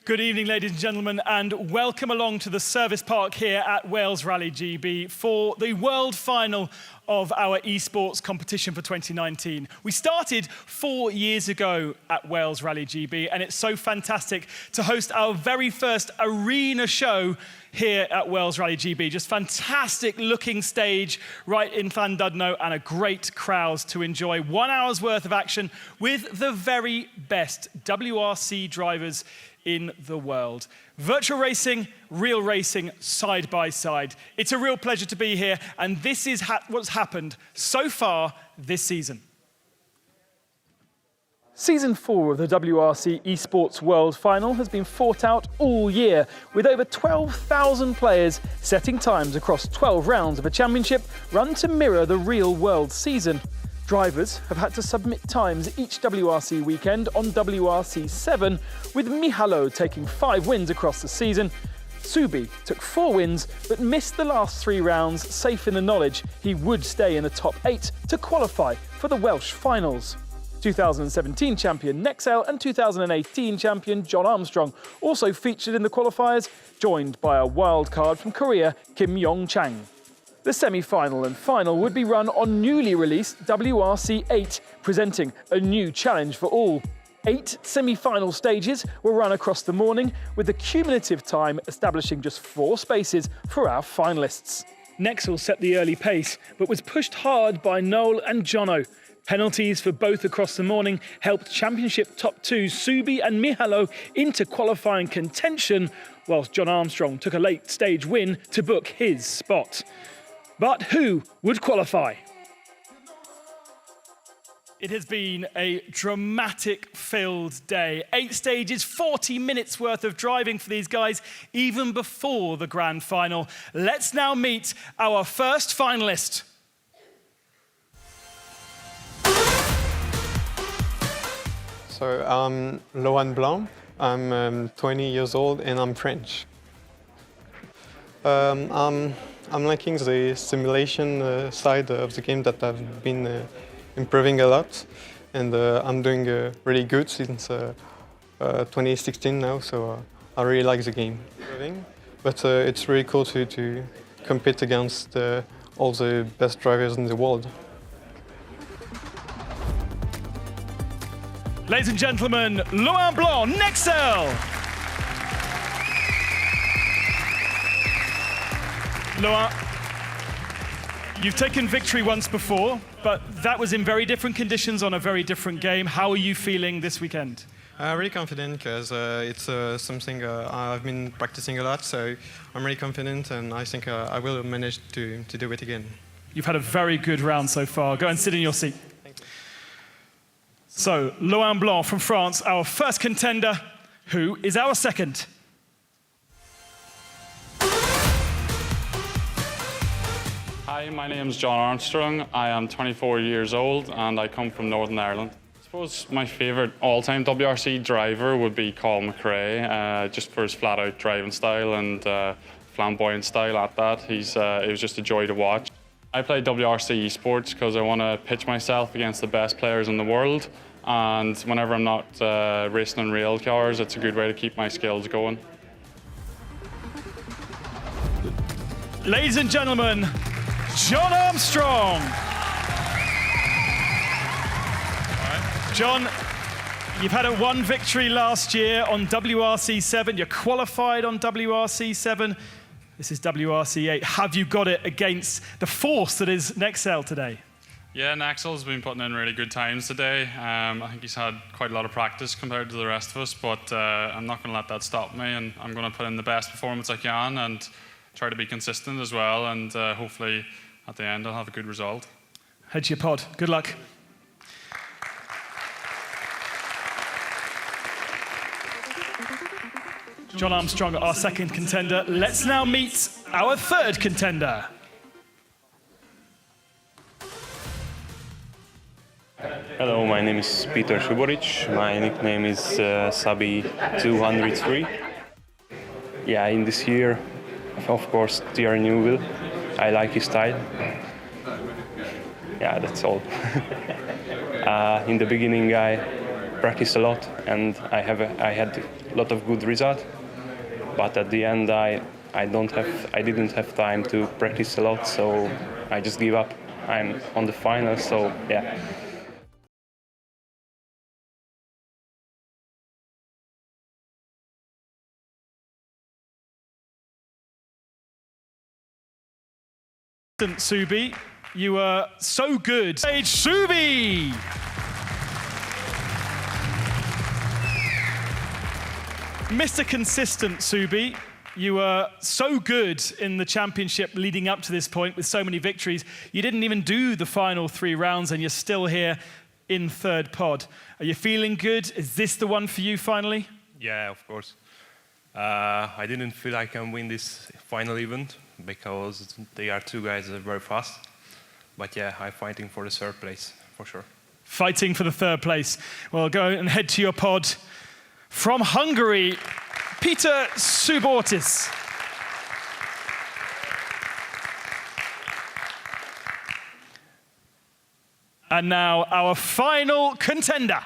Good evening, ladies and gentlemen, and welcome along to the service park here at Wales Rally GB for the world final of our esports competition for 2019. We started 4 years ago at Wales Rally GB, and it's so fantastic to host our very first arena show here at Wales Rally GB. Just fantastic looking stage right in Llandudno and a great crowd to enjoy 1 hour's worth of action with the very best WRC drivers in the world. Virtual racing, real racing, side by side. It's a real pleasure to be here, and this is what's happened so far this season. Season 4 of the WRC Esports World Final has been fought out all year, with over 12,000 players setting times across 12 rounds of a championship run to mirror the real world season. Drivers have had to submit times each WRC weekend on WRC 7, with Mihalo taking 5 wins across the season. Subi took 4 wins, but missed the last 3 rounds, safe in the knowledge he would stay in the top 8 to qualify for the Welsh finals. 2017 champion Nexel and 2018 champion Jon Armstrong also featured in the qualifiers, joined by a wild card from Korea, Kim Yong-chang. The semi-final and final would be run on newly released WRC 8, presenting a new challenge for all. 8 semi-final stages were run across the morning, with the cumulative time establishing just 4 spaces for our finalists. Nexel set the early pace, but was pushed hard by Noel and Jono. Penalties for both across the morning helped championship top 2 Subi and Mihalo into qualifying contention, whilst Jon Armstrong took a late stage win to book his spot. But who would qualify? It has been a dramatic-filled day. 8 stages, 40 minutes worth of driving for these guys, even before the grand final. Let's now meet our first finalist. So I'm Lohan Blanc. I'm 20 years old and I'm French. I'm liking the simulation side of the game that I've been improving a lot, and I'm doing really good since 2016 now, so I really like the game. But it's really cool to compete against all the best drivers in the world. Ladies and gentlemen, Lohan Blanc, Nexel! Lohan, you've taken victory once before, but that was in very different conditions on a very different game. How are you feeling this weekend? Really confident, because it's something I've been practicing a lot, so I'm really confident, and I think I will manage to do it again. You've had a very good round so far. Go and sit in your seat. Thank you. So, Lohan Blanc from France, our first contender. Who is our second? Hi, my name is Jon Armstrong. I am 24 years old and I come from Northern Ireland. I suppose my favourite all-time WRC driver would be Colin McRae, just for his flat-out driving style and flamboyant style at that. It was just a joy to watch. I play WRC Esports because I want to pitch myself against the best players in the world, and whenever I'm not racing on real cars, it's a good way to keep my skills going. Ladies and gentlemen, Jon Armstrong. Jon, you've had a 1 victory last year on WRC 7. You're qualified on WRC 7. This is WRC 8. Have you got it against the force that is Nexel today? Yeah, Nexel's been putting in really good times today. I think he's had quite a lot of practice compared to the rest of us, but I'm not going to let that stop me, and I'm going to put in the best performance I can and try to be consistent as well, and hopefully at the end I'll have a good result. Head to your pod. Good luck. Jon Armstrong, our second contender. Let's now meet our third contender. Hello, my name is Peter Šuborić. My nickname is Sabi203. Yeah, in this year, of course, Thierry Neuville. I like his style. Yeah, that's all. In the beginning, I practice a lot, and I had a lot of good results. But at the end, I didn't have time to practice a lot, so I just give up. I'm on the final, so yeah. Subi, you were so good. Subi! Mr. Consistent, Subi, you were so good in the championship leading up to this point with so many victories. You didn't even do the final 3 rounds and you're still here in 3rd pod. Are you feeling good? Is this the one for you finally? Yeah, of course. I didn't feel I can win this final event because they are 2 guys that are very fast. But yeah, I'm fighting for the 3rd place, for sure. Fighting for the 3rd place. Well, go and head to your pod. From Hungary, Peter Subortis. And now our final contender.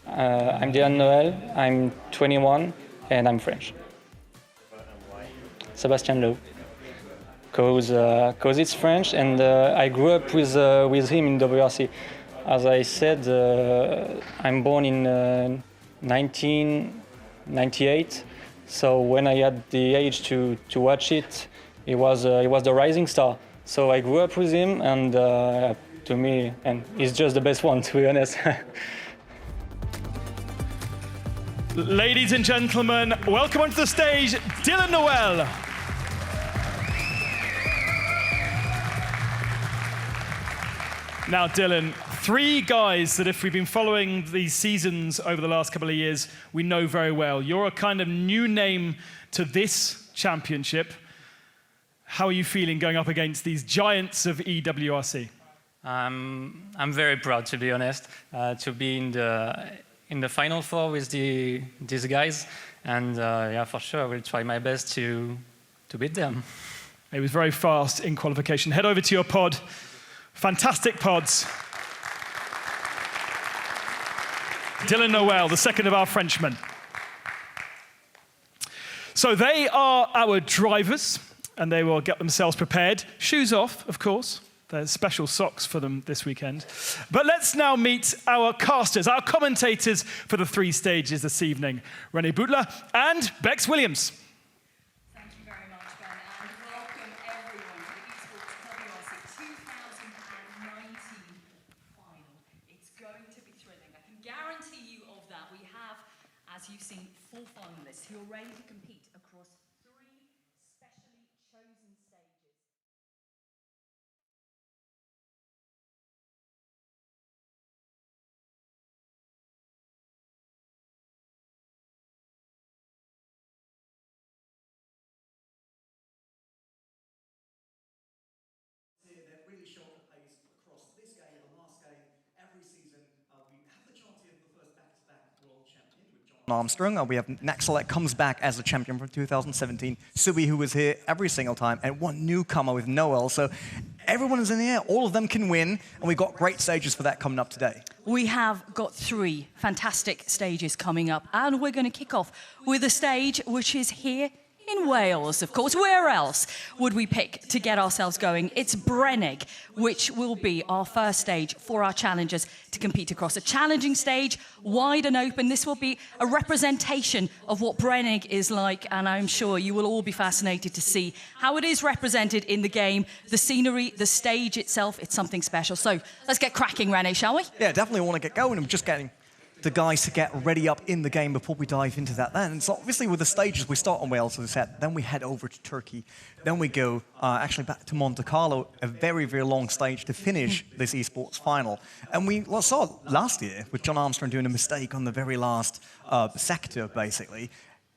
I'm Dylan Noël, I'm 21, and I'm French. Sébastien Lowe. Because it's French, and I grew up with him in WRC. As I said, I'm born in 1998, so when I had the age to watch it, he was the rising star. So I grew up with him, and to me, and he's just the best one, to be honest. Ladies and gentlemen, welcome onto the stage, Dylan Noël. Now, Dylan, 3 guys that if we've been following these seasons over the last couple of years, we know very well. You're a kind of new name to this championship. How are you feeling going up against these giants of EWRC? I'm very proud, to be honest, to be in the final 4 with these guys, and yeah, for sure, I will try my best to beat them. It was very fast in qualification. Head over to your pod. Fantastic pods. Dylan Noël, the second of our Frenchmen. So they are our drivers, and they will get themselves prepared. Shoes off, of course. There's special socks for them this weekend. But let's now meet our casters, our commentators for the 3 stages this evening. René Boutler and Bex Williams. Thank you very much, Ben, and welcome everyone to the Esports WRC 2019 final. It's going to be thrilling. I can guarantee you of that. We have, as you've seen, 4 finalists who are ready to compete across 3 specially chosen stages. They're really showing the pace across this game and the last game every season. We have the chance here for the first back-to-back world champion with Jon Armstrong. We have Naxel that comes back as the champion from 2017. Subi, who was here every single time, and one newcomer with Noël. So everyone is in the air. All of them can win, and we've got great stages for that coming up today. We have got 3 fantastic stages coming up, and we're going to kick off with a stage which is here in Wales, of course. Where else would we pick to get ourselves going? It's Brennig, which will be our first stage for our challengers to compete across. A challenging stage, wide and open. This will be a representation of what Brennig is like, and I'm sure you will all be fascinated to see how it is represented in the game, the scenery, the stage itself. It's something special. So let's get cracking, René, shall we? Yeah, definitely want to get going. I'm just getting the guys to get ready up in the game before we dive into that then. So obviously with the stages, we start on Wales, as I said, then we head over to Turkey, then we go actually back to Monte Carlo, a very, very long stage to finish this esports final. And we saw last year with Jon Armstrong doing a mistake on the very last sector, basically.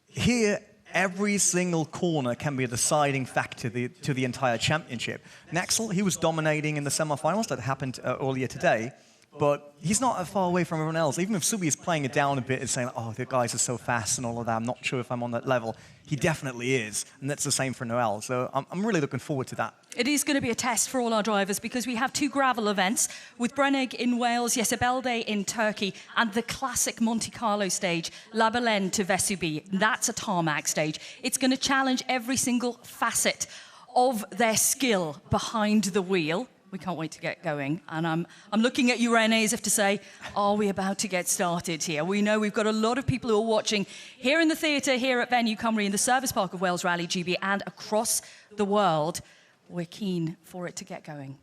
Here, every single corner can be a deciding factor to the entire championship. Naxel, he was dominating in the semi-finals that happened earlier today. but he's not that far away from everyone else. Even if Subi is playing it down a bit and saying, oh, the guys are so fast and all of that, I'm not sure if I'm on that level, he definitely is. And that's the same for Noel. So I'm really looking forward to that. It is going to be a test for all our drivers because we have 2 gravel events with Brennig in Wales, Yesebelde in Turkey, and the classic Monte Carlo stage, La Baleine to Vesubie. That's a tarmac stage. It's going to challenge every single facet of their skill behind the wheel. We can't wait to get going. And I'm looking at you, Rene, as if to say, are we about to get started here? We know we've got a lot of people who are watching here in the theatre, here at Venue Cymru, in the service park of Wales Rally GB, and across the world. We're keen for it to get going.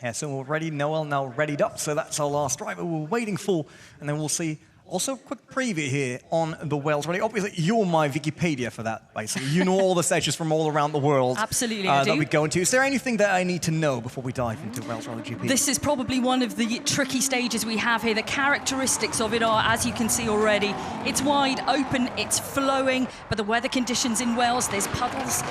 Yeah, so we're ready. Noel now readied up. So that's our last driver we're waiting for. And then we'll see also a quick preview here on the Wales Rally. Obviously, you're my Wikipedia for that, basically. You know all the stages from all around the world. Absolutely, I do. That we go into. Is there anything that I need to know before we dive into Wales Rally GP? This is probably one of the tricky stages we have here. The characteristics of it are, as you can see already, it's wide open, it's flowing, but the weather conditions in Wales, there's puddles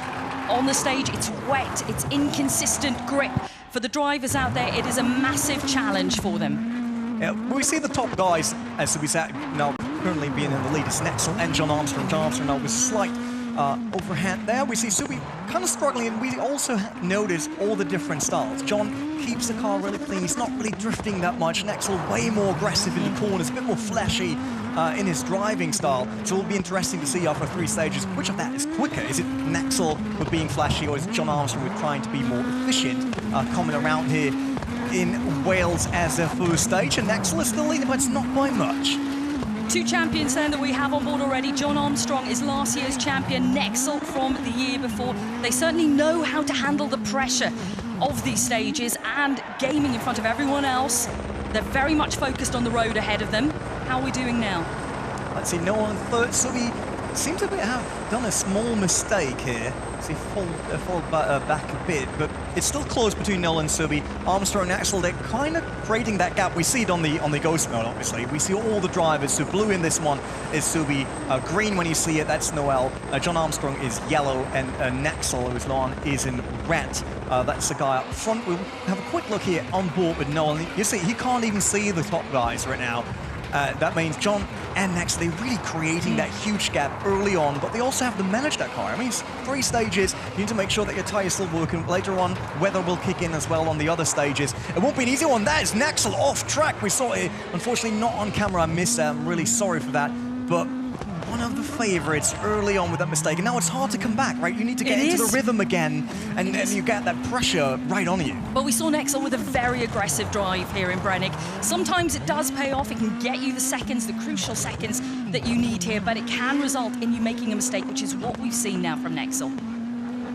on the stage, it's wet, it's inconsistent grip. For the drivers out there, it is a massive challenge for them. Yeah, we see the top guys, as we said, now currently being in the lead, is Nexel and Jon Armstrong. Jon Armstrong now with slight overhand there. We see Subi kind of struggling, and we also notice all the different styles. Jon keeps the car really clean. He's not really drifting that much. Nexel way more aggressive in the corners, a bit more flashy in his driving style. So it'll be interesting to see after 3 stages which of that is quicker. Is it Nexel with being flashy, or is it Jon Armstrong with trying to be more efficient, coming around here in Wales as their first stage? And Nexel is still leading, but it's not by much. 2 champions then that we have on board already. Jon Armstrong is last year's champion, Nexel from the year before. They certainly know how to handle the pressure of these stages and gaming in front of everyone else. They're very much focused on the road ahead of them. How are we doing now? Let's see, Noel in third. Subi seems to have done a small mistake here. See, fall back a bit, but it's still close between Noel and Subi. Armstrong and Nexel, they're kind of creating that gap. We see it on the ghost mode, obviously. We see all the drivers. So blue in this one is Subi. Green, when you see it, that's Noel. Jon Armstrong is yellow, and Nexel, who's Lohan, is in red. That's the guy up front. We'll have a quick look here on board with Noel. You see, he can't even see the top guys right now. That means Jon and Nexel, they're really creating that huge gap early on, but they also have to manage that car. I mean, it's 3 stages. You need to make sure that your tyre's still working. Later on, weather will kick in as well on the other stages. It won't be an easy one. That is Nexel off track. We saw it, unfortunately, not on camera. I missed that. I'm really sorry for that. But one of the favorites early on with that mistake. And now it's hard to come back, right? You need to get into the rhythm again, and you get that pressure right on you. But we saw Nexel with a very aggressive drive here in Brennig. Sometimes it does pay off. It can get you the seconds, the crucial seconds that you need here, but it can result in you making a mistake, which is what we've seen now from Nexel.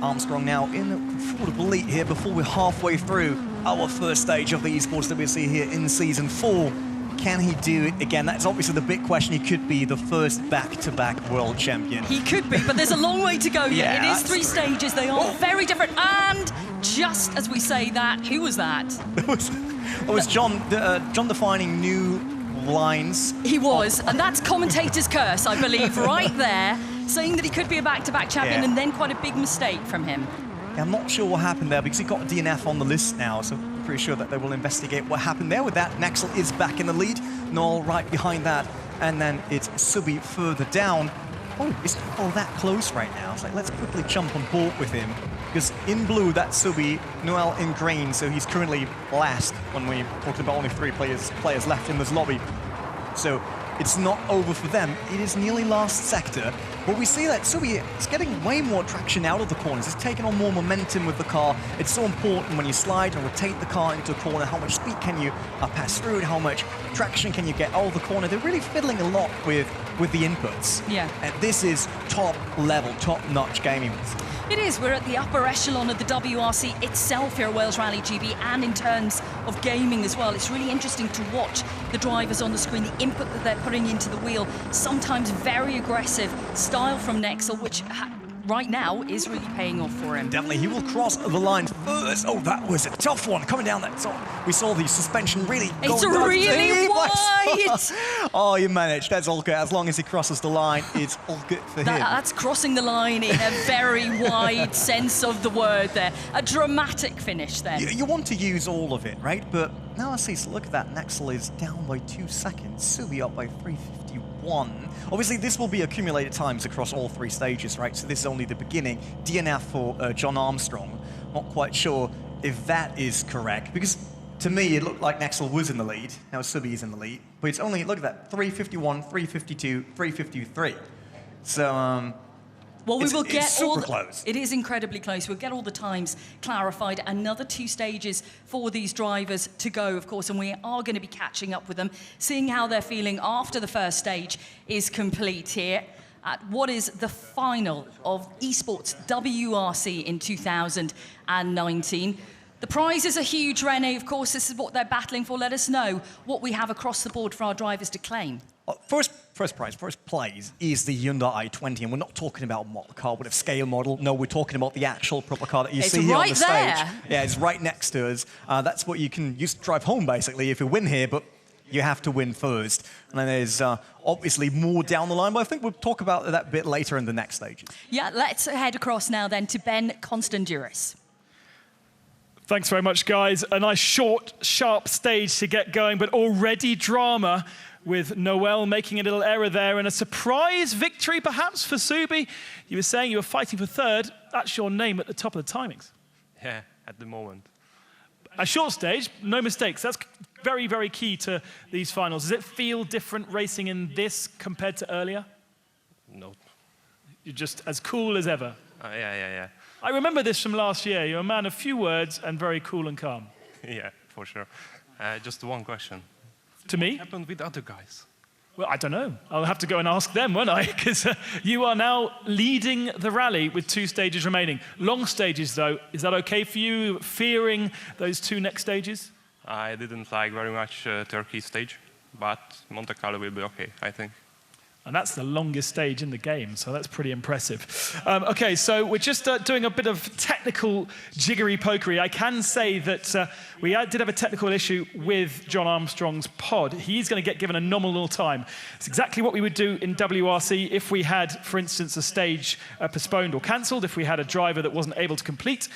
Armstrong now in a comfortable lead here before we're halfway through our first stage of the esports that we see here in Season 4. Can he do it again? That's obviously the big question. He could be the first back-to-back world champion. He could be, but there's a long way to go yet. Yeah, it is 3 stages. They are very different. And just as we say that, who was that? It was Jon defining new lines. He was, and that's commentator's curse, I believe, right there, saying that he could be a back-to-back champion, and then quite a big mistake from him. Yeah, I'm not sure what happened there because he got a DNF on the list now, so I'm pretty sure that they will investigate what happened there with that. Nexel is back in the lead, Noel right behind that, and then it's Subi further down. Oh, it's not all that close right now. It's like, let's quickly jump on board with him, because in blue, that's Subi, Noel in green, so he's currently last when we talked about only 3 players left in this lobby. So it's not over for them. It is nearly last sector, but we see that Subi is getting way more traction out of the corners. He's taking on more momentum with the car. It's so important when you slide and rotate the car into a corner. How much speed can you pass through it? How much traction can you get out of the corner? They're really fiddling a lot with the inputs. Yeah. And this is top level, top-notch gaming. It is. We're at the upper echelon of the WRC itself here at Wales Rally GB, and in terms of gaming as well. It's really interesting to watch the drivers on the screen, the input that they're putting into the wheel. Sometimes very aggressive style from Nexel, which right now is really paying off for him. Definitely, he will cross the line first. Oh, that was a tough one coming down that top. We saw the suspension really It's going down really wide. Oh, you managed. That's all good. As long as he crosses the line, it's all good for him. That's crossing the line in a very wide sense of the word there. A dramatic finish there. You want to use all of it, right? But now I see, so look at that. Nexel is down by 2 seconds. Subi up by 3:51. Obviously, this will be accumulated times across all 3 stages, right? So this is only the beginning. DNF for Jon Armstrong. Not quite sure if that is correct, because to me, it looked like Nexel was in the lead. Now Subi is in the lead. But it's only, look at that, 3:51, 3:52, 3:53. So, well, we will get super all close. It is incredibly close. We'll get all the times clarified. Another 2 stages for these drivers to go, of course, and we are going to be catching up with them, seeing how they're feeling after the first stage is complete here at what is the final of Esports WRC in 2019. The prizes are huge, Rene. Of course, this is what they're battling for. Let us know what we have across the board for our drivers to claim. First prize, first place is the Hyundai i20, and we're not talking about a model car with a scale model. No, we're talking about the actual proper car that you see here on the stage. There. Yeah, it's right next to us. That's what you can use to drive home, basically, if you win here, but you have to win first. And then there's obviously more down the line, but I think we'll talk about that a bit later in the next stages. Yeah, let's head across now then to Ben Constanduris. Thanks very much, guys. A nice, short, sharp stage to get going, but already drama with Noel making a little error there and a surprise victory, perhaps, for Subi. You were saying you were fighting for third. That's your name at the top of the timings. Yeah, at the moment. A short stage, no mistakes. That's very, very key to these finals. Does it feel different racing in this compared to earlier? No. You're just as cool as ever. Yeah. I remember this from last year. You're a man of few words and very cool and calm. Yeah, for sure. Just one question. To me? What happened with other guys? Well, I don't know. I'll have to go and ask them, won't I? Because you are now leading the rally with 2 stages remaining. Long stages, though. Is that okay for you, fearing those 2 next stages? I didn't like very much Turkey stage, but Monte Carlo will be okay, I think. And that's the longest stage in the game, so that's pretty impressive. Okay, so we're just doing a bit of technical jiggery-pokery. I can say that we did have a technical issue with Jon Armstrong's pod. He's going to get given a nominal time. It's exactly what we would do in WRC if we had, for instance, a stage postponed or cancelled, if we had a driver that wasn't able to complete.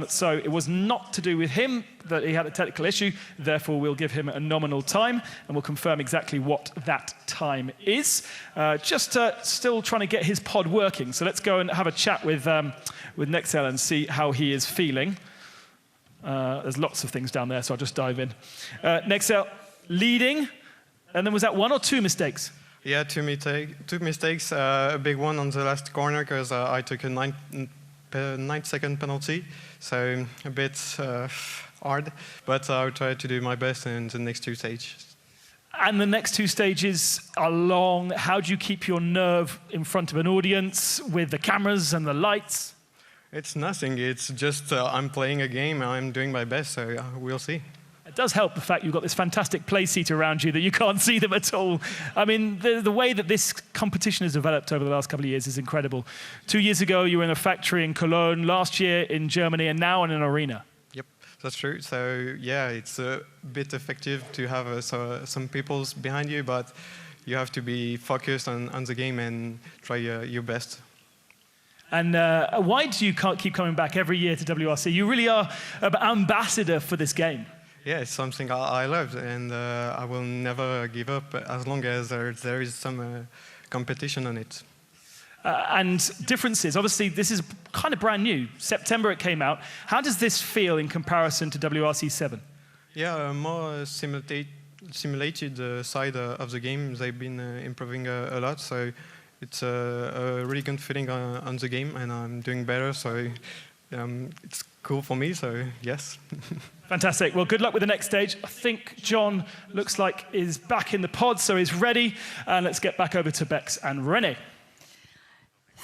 So it was not to do with him that he had a technical issue. Therefore, we'll give him a nominal time, and we'll confirm exactly what that time is. Still trying to get his pod working. So let's go and have a chat with Nexel and see how he is feeling. There's lots of things down there, so I'll just dive in. Nexel leading, and then was that 1 or 2 mistakes? Yeah, two mistakes. A big one on the last corner because I took a 9-second penalty, so a bit hard. But I'll try to do my best in the next 2 stages. And the next 2 stages are long. How do you keep your nerve in front of an audience with the cameras and the lights? It's nothing. It's just I'm playing a game and I'm doing my best, so we'll see. It does help the fact you've got this fantastic play seat around you that you can't see them at all. I mean, the way that this competition has developed over the last couple of years is incredible. 2 years ago, you were in a factory in Cologne, last year in Germany, and now in an arena. Yep, that's true. So, yeah, it's a bit effective to have some people behind you, but you have to be focused on the game and try your best. And why do you keep coming back every year to WRC? You really are an ambassador for this game. Yeah, it's something I love, and I will never give up as long as there is some competition on it. And differences, obviously this is kind of brand new. September it came out. How does this feel in comparison to WRC 7? Yeah, more simulated side of the game. They've been improving a lot, so it's a really good feeling on the game, and I'm doing better, so it's cool for me, so yes. Fantastic. Well, good luck with the next stage. I think Jon looks like is back in the pod, so he's ready. And let's get back over to Bex and René.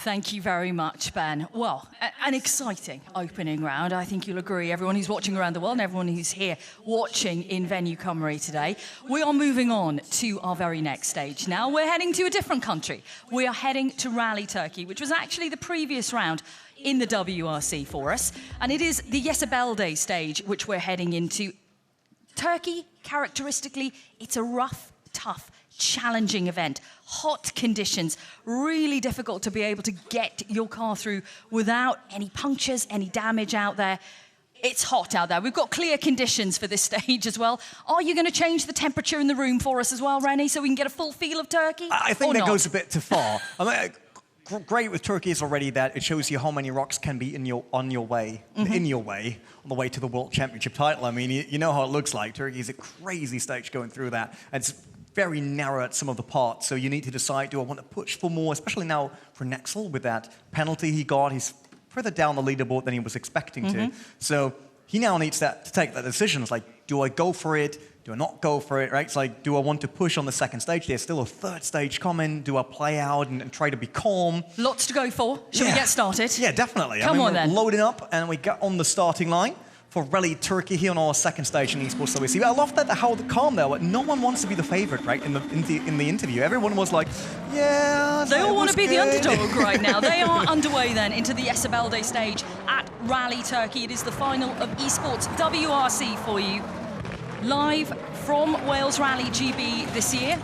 Thank you very much, Ben. Well, an exciting opening round. I think you'll agree, everyone who's watching around the world and everyone who's here watching in Venue Cymru today. We are moving on to our very next stage now. We're heading to a different country. We are heading to Rally Turkey, which was actually the previous round in the WRC for us. And it is the Yesabelde stage, which we're heading into. Turkey, characteristically, it's a rough, tough, challenging event. Hot conditions, really difficult to be able to get your car through without any punctures, any damage out there. It's hot out there. We've got clear conditions for this stage as well. Are you going to change the temperature in the room for us as well, Rennie, so we can get a full feel of Turkey? I think that goes a bit too far. I mean, great with Turkey is already that it shows you how many rocks can be in your way, on the way to the World Championship title. I mean, you know how it looks like. Turkey is a crazy stage going through that. And it's very narrow at some of the parts, so you need to decide, do I want to push for more, especially now for Nexel with that penalty he got. He's further down the leaderboard than he was expecting to. So he now needs to take that decision. It's like, do I go for it? Do I not go for it, right? It's like, do I want to push on the second stage? There's still a third stage coming. Do I play out and try to be calm? Lots to go for. Shall we get started? Yeah, definitely. Come on, then. We're loading up, and we get on the starting line for Rally Turkey here on our second stage in Esports WRC. I love that how calm they were. No one wants to be the favorite, right? In the interview, everyone was like, "Yeah." They all want to be the underdog right now. They are underway then into the Yesabelde stage at Rally Turkey. It is the final of Esports WRC for you, live from Wales Rally GB this year.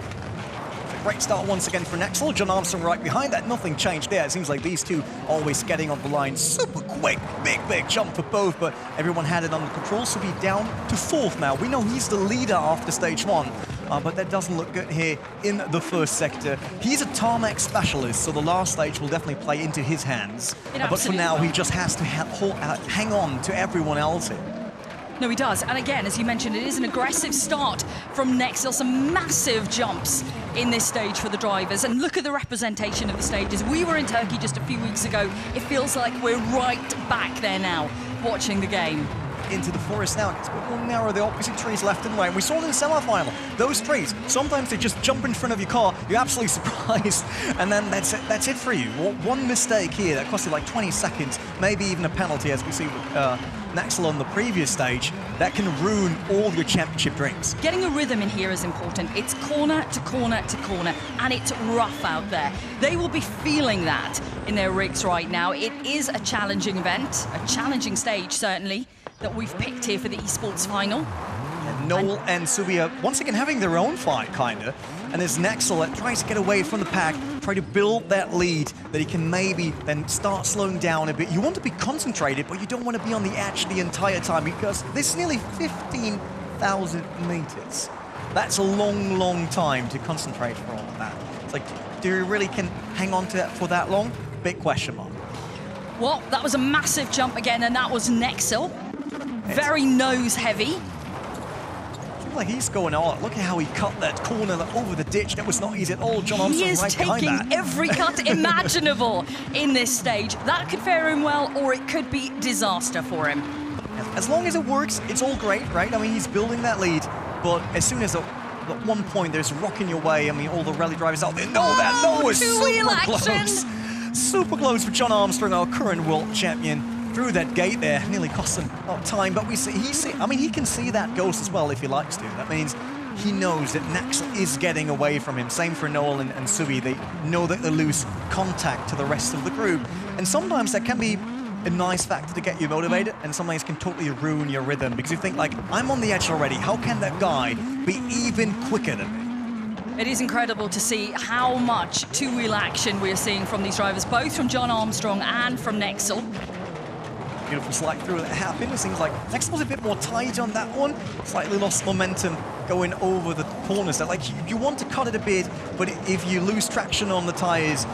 Great start once again for Nexel. Jon Armstrong right behind that. Nothing changed there. It seems like these two always getting on the line super quick. Big jump for both, but everyone had it under control. So be down to fourth now. We know he's the leader after stage one, but that doesn't look good here in the first sector. He's a tarmac specialist, so the last stage will definitely play into his hands. But for now, he just has to hang on to everyone else here. No, he does. And again, as you mentioned, it is an aggressive start from Nexel. Some massive jumps in this stage for the drivers. And look at the representation of the stages. We were in Turkey just a few weeks ago. It feels like we're right back there now, watching the game. Into the forest now. It's a bit more narrow, the opposite trees left and right. And we saw in the semi-final, those trees, sometimes they just jump in front of your car, you're absolutely surprised, and then that's it for you. One mistake here that cost you like 20 seconds, maybe even a penalty, as we see with Nexel on the previous stage, that can ruin all your championship drinks. Getting a rhythm in here is important. It's corner to corner to corner, and it's rough out there. They will be feeling that in their rigs right now. It is a challenging event, a challenging stage, certainly, that we've picked here for the Esports Final. And Noel and Subi are once again having their own fight, kind of. And there's Nexel that tries to get away from the pack, try to build that lead that he can maybe then start slowing down a bit. You want to be concentrated, but you don't want to be on the edge the entire time because this is nearly 15,000 meters. That's a long time to concentrate for all of that. It's like, do you really can hang on to that for that long? Big question mark. Well, that was a massive jump again, and that was Nexel. Very nose heavy. Like he's going on. Look at how he cut that corner over the ditch. That was not easy at all. Jon Armstrong right behind that. He is taking every cut imaginable in this stage. That could fare him well, or it could be disaster for him. As long as it works, it's all great, right? I mean, he's building that lead, but as soon as at one point there's a rock in your way, I mean, all the rally drivers out there know that. No, it's super close. Super close for Jon Armstrong, our current world champion. Through that gate there, nearly cost him time, but he can see that ghost as well if he likes to. That means he knows that Nexel is getting away from him. Same for Noel and Subi. They know that they lose contact to the rest of the group. And sometimes that can be a nice factor to get you motivated, and sometimes can totally ruin your rhythm because you think like, I'm on the edge already. How can that guy be even quicker than me? It is incredible to see how much two-wheel action we're seeing from these drivers, both from Jon Armstrong and from Nexel. Beautiful slide through that hairpin. It seems like Nexel was a bit more tight on that one. Slightly lost momentum going over the corners. That, like, you want to cut it a bit, but if you lose traction on the tires,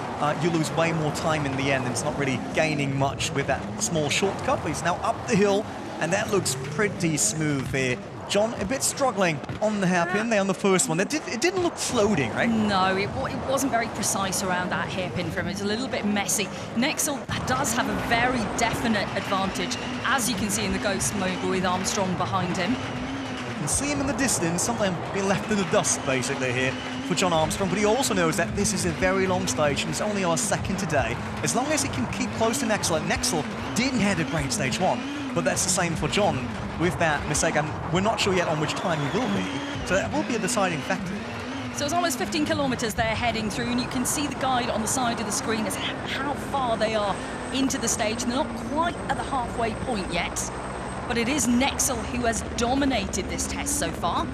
you lose way more time in the end. And it's not really gaining much with that small shortcut. But he's now up the hill, and that looks pretty smooth here. Jon, a bit struggling on the hairpin there on the first one. It didn't look floating, right? No, it wasn't very precise around that hairpin for him. It's a little bit messy. Nexel does have a very definite advantage, as you can see in the ghost mode with Armstrong behind him. You can see him in the distance, sometimes being left in the dust, basically, here for Jon Armstrong, but he also knows that this is a very long stage and it's only our second today. As long as he can keep close to Nexel, and Nexel didn't have a great stage 1, but that's the same for Jon with that mistake, and we're not sure yet on which time he will be, so that will be a deciding factor. So it's almost 15 kilometres they're heading through, and you can see the guide on the side of the screen as how far they are into the stage. They're not quite at the halfway point yet, but it is Nexel who has dominated this test so far.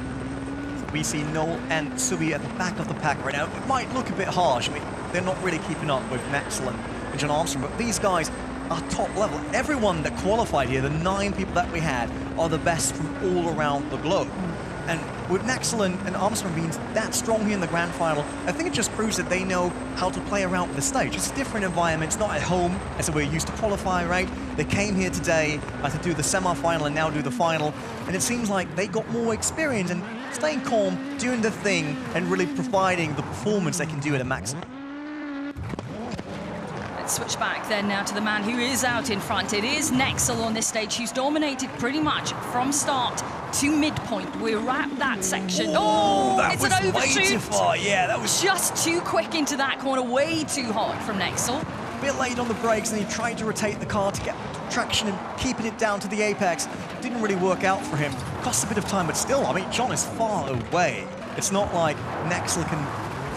We see Noel and Subi at the back of the pack right now. It might look a bit harsh. I mean, they're not really keeping up with Nexel and Jon Armstrong, but these guys are top level. Everyone that qualified here, the 9 people that we had, are the best from all around the globe. And with Nexel and Armstrong being that strong here in the grand final, I think it just proves that they know how to play around with the stage. It's a different environment. It's not at home, as we're used to qualify, right? They came here today to do the semi-final and now do the final, and it seems like they got more experience and staying calm, doing the thing, and really providing the performance they can do at a maximum. Switch back then now to the man who is out in front. It is Nexel on this stage who's dominated pretty much from start to midpoint. We're at that section. That it's was an overshoot. way too far. Yeah, that was just too quick into that corner, way too hard from Nexel. A bit late on the brakes, and he tried to rotate the car to get traction and keeping it down to the apex. Didn't really work out for him. Cost a bit of time, but still, I mean, Jon is far away. It's not like Nexel can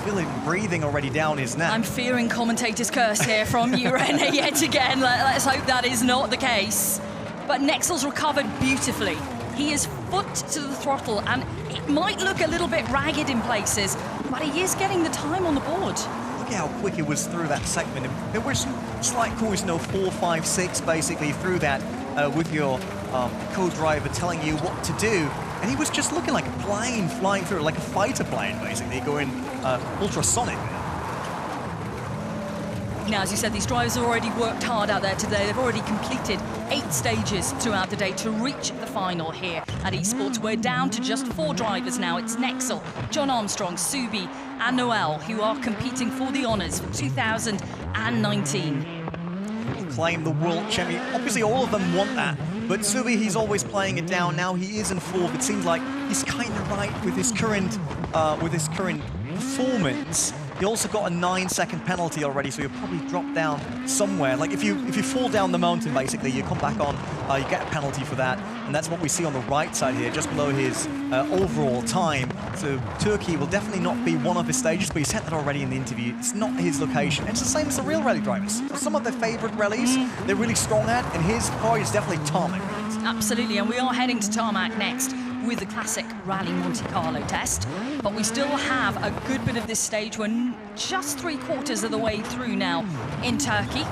feel him breathing already down his neck. I'm fearing commentator's curse here from you, René, yet again. Let's hope that is not the case. But Nexel's recovered beautifully. He is foot to the throttle, and it might look a little bit ragged in places, but he is getting the time on the board. Look at how quick it was through that segment. And there were some slight corners, 4, 5, 6, basically, through that with your co-driver telling you what to do. And he was just looking like a plane flying through, like a fighter plane, basically, going ultrasonic. Now, as you said, these drivers have already worked hard out there today. They've already completed 8 stages throughout the day to reach the final here at Esports. We're down to just 4 drivers now. It's Nexel, Jon Armstrong, Subi, and Noel, who are competing for the honours for 2019. Claim the world champion. Obviously, all of them want that. But Subi, he's always playing it down. Now he is in 4th. It seems like he's kind of right with his current performance. He also got a 9-second penalty already, so you'll probably drop down somewhere. Like if you fall down the mountain, basically, you come back on, you get a penalty for that, and that's what we see on the right side here, just below his overall time. So Turkey will definitely not be one of his stages, but he said that already in the interview. It's not his location. It's the same as the real rally drivers. Some of their favorite rallies they're really strong at, and his car is definitely tarmac. Absolutely, and we are heading to tarmac next with the classic Rally Monte Carlo test. But we still have a good bit of this stage. We're just 3/4 of the way through now in Turkey.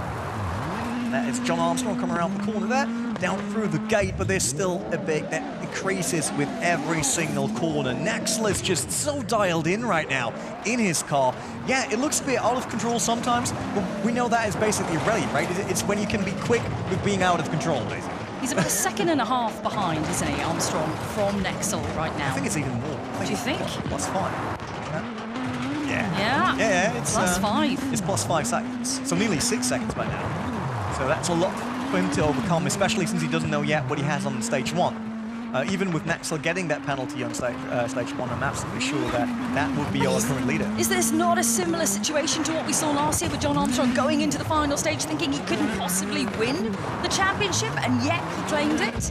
That is Jon Armstrong coming around the corner there, down through the gate, but there's still a big that increases with every single corner. Nexel is just so dialed in right now in his car. Yeah, it looks a bit out of control sometimes, but we know that is basically rally, right? It's when you can be quick with being out of control, basically. He's about 1.5 seconds behind, isn't he, Armstrong, from Nexel right now? I think it's even more. Do you think? +5. Yeah. Yeah, it's +5. It's +5 seconds. So nearly 6 seconds by now. So that's a lot for him to overcome, especially since he doesn't know yet what he has on stage 1. Even with Nexel getting that penalty on stage 1, I'm absolutely sure that that would be our current leader. Is this not a similar situation to what we saw last year with Jon Armstrong going into the final stage thinking he couldn't possibly win the championship, and yet he claimed it?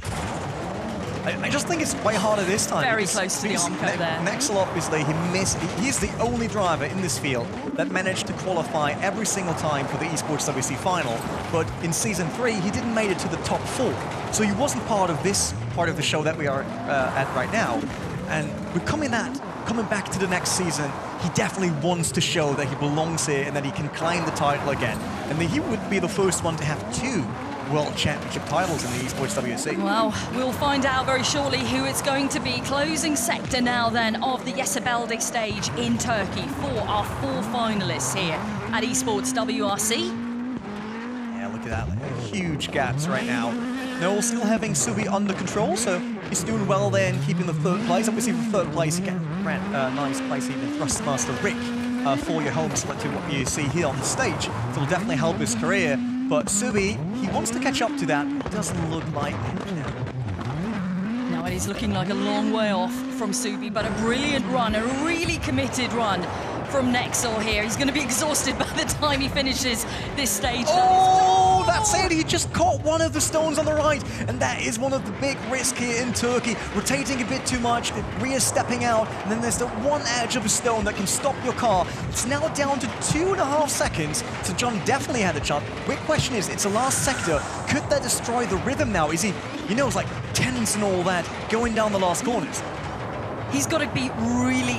I just think it's way harder this time. Very close to the Armco there. Nexel, obviously, he's the only driver in this field that managed to qualify every single time for the Esports WRC final. But in Season 3, he didn't make it to the top 4. So he wasn't part of this part of the show that we are at right now. And we're coming back to the next season, he definitely wants to show that he belongs here and that he can claim the title again. And that he would be the first one to have 2 World Championship titles in the Esports WRC. Well, we'll find out very shortly who it's going to be. Closing sector now then of the Yesebelde stage in Turkey for our 4 finalists here at Esports WRC. Yeah, look at that. Huge gaps right now. Noel still having Subi under control, so he's doing well there and keeping the 3rd place. Obviously, the 3rd place, you get a nice place even Thrustmaster Rick for your home, similar to what you see here on the stage. So it'll definitely help his career. But Subi, he wants to catch up to that. It doesn't look like it. No, Now it is looking like a long way off from Subi, but a brilliant run, a really committed run from Nexel here. He's going to be exhausted by the time he finishes this stage. Oh, that's it. He just caught one of the stones on the right, and that is one of the big risks here in Turkey. Rotating a bit too much, the rear stepping out, and then there's the one edge of a stone that can stop your car. It's now down to 2.5 seconds, so Jon definitely had a chance. Quick question is, it's the last sector. Could that destroy the rhythm now? Is he, you know, it's like tense and all that, going down the last corners. He's got to be really